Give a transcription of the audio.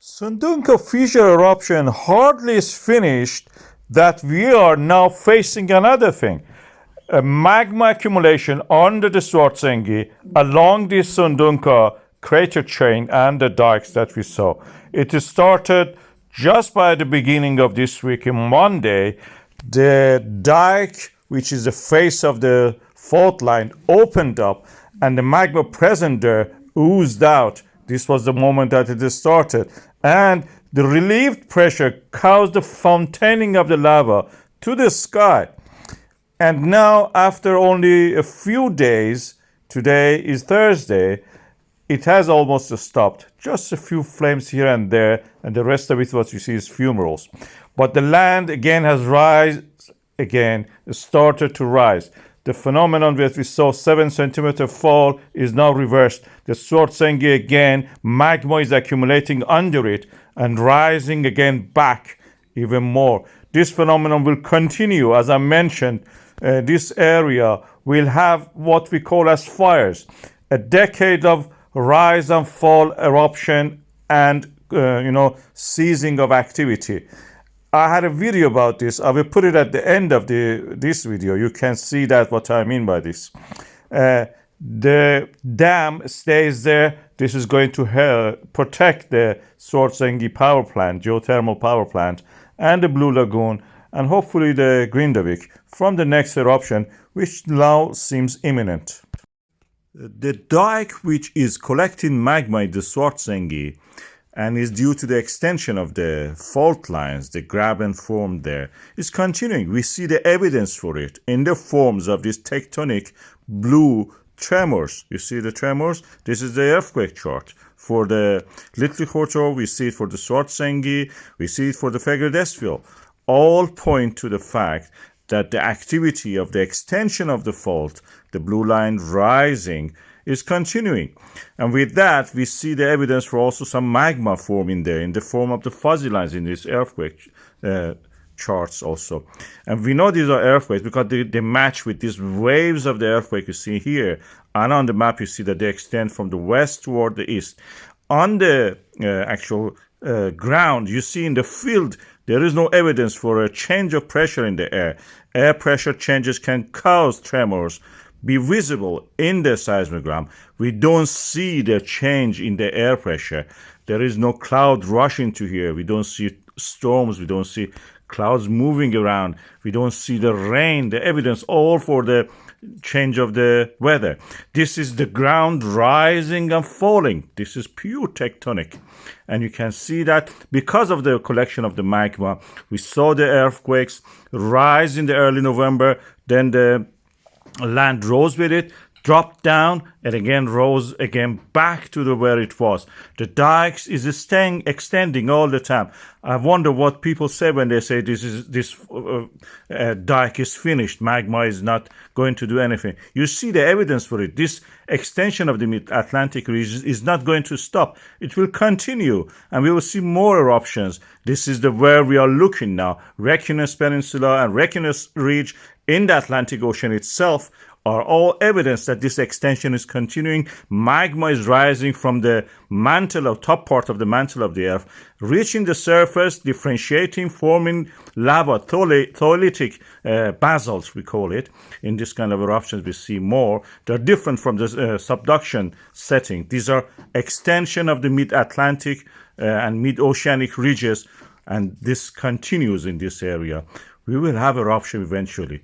Sundhnúka fissure eruption hardly is finished that we are now facing another thing. A magma accumulation under the Svartsengi along the Sundhnúka crater chain and the dikes that we saw. It started just by the beginning of this week, on Monday. The dike, which is the face of the fault line, opened up and the magma present there oozed out. This was the moment that it started. And the relieved pressure caused the fountaining of the lava to the sky. And now, after only a few days, today is Thursday, it has almost stopped. Just a few flames here and there, and the rest of it, what you see, is fumaroles. But the land again has started to rise. The phenomenon that we saw 7 centimeter fall is now reversed. The Svartsengi again, magma is accumulating under it and rising again back even more. This phenomenon will continue. As I mentioned, this area will have what we call as fires. A decade of rise and fall, eruption, and ceasing of activity. I had a video about this. I will put it at the end of this video. You can see that what I mean by this. The dam stays there. This is going to protect the Svartsengi power plant, geothermal power plant, and the Blue Lagoon, and hopefully the Grindavik from the next eruption, which now seems imminent. The dike which is collecting magma in the Svartsengi and is due to the extension of the fault lines, the graben formed there, is continuing. We see the evidence for it in the forms of these tectonic blue tremors. You see the tremors? This is the earthquake chart. For the Little Horto, we see it for the Svartsengi, we see it for the Fagradalsfjall. All point to the fact that the activity of the extension of the fault, the blue line rising, is continuing. And with that, we see the evidence for also some magma forming there in the form of the fuzzy lines in these earthquake charts also. And we know these are earthquakes because they match with these waves of the earthquake you see here. And on the map, you see that they extend from the west toward the east. On the actual ground, you see in the field, there is no evidence for a change of pressure in the air. Air pressure changes can cause tremors, be visible in the seismogram. We don't see the change in the air pressure. There is no cloud rushing to here. We don't see storms. We don't see clouds moving around. We don't see the rain, the evidence all for the change of the weather. This is the ground rising and falling. This is pure tectonic. And you can see that because of the collection of the magma, we saw the earthquakes rise in the early November, then the land rose with it, dropped down, and again rose again back to where it was. The dikes is staying extending all the time. I wonder what people say when they say this dike is finished. Magma is not going to do anything. You see the evidence for it. This extension of the Mid-Atlantic region is not going to stop. It will continue, and we will see more eruptions. This is where we are looking now. Reykjanes Peninsula and Reykjanes Ridge in the Atlantic Ocean itself are all evidence that this extension is continuing. Magma is rising from the mantle of top part of the mantle of the earth, reaching the surface, differentiating, forming lava, tholeiitic basalts, we call it. In this kind of eruptions, we see more. They're different from the subduction setting. These are extension of the mid-Atlantic and mid-oceanic ridges, and this continues in this area. We will have eruption eventually.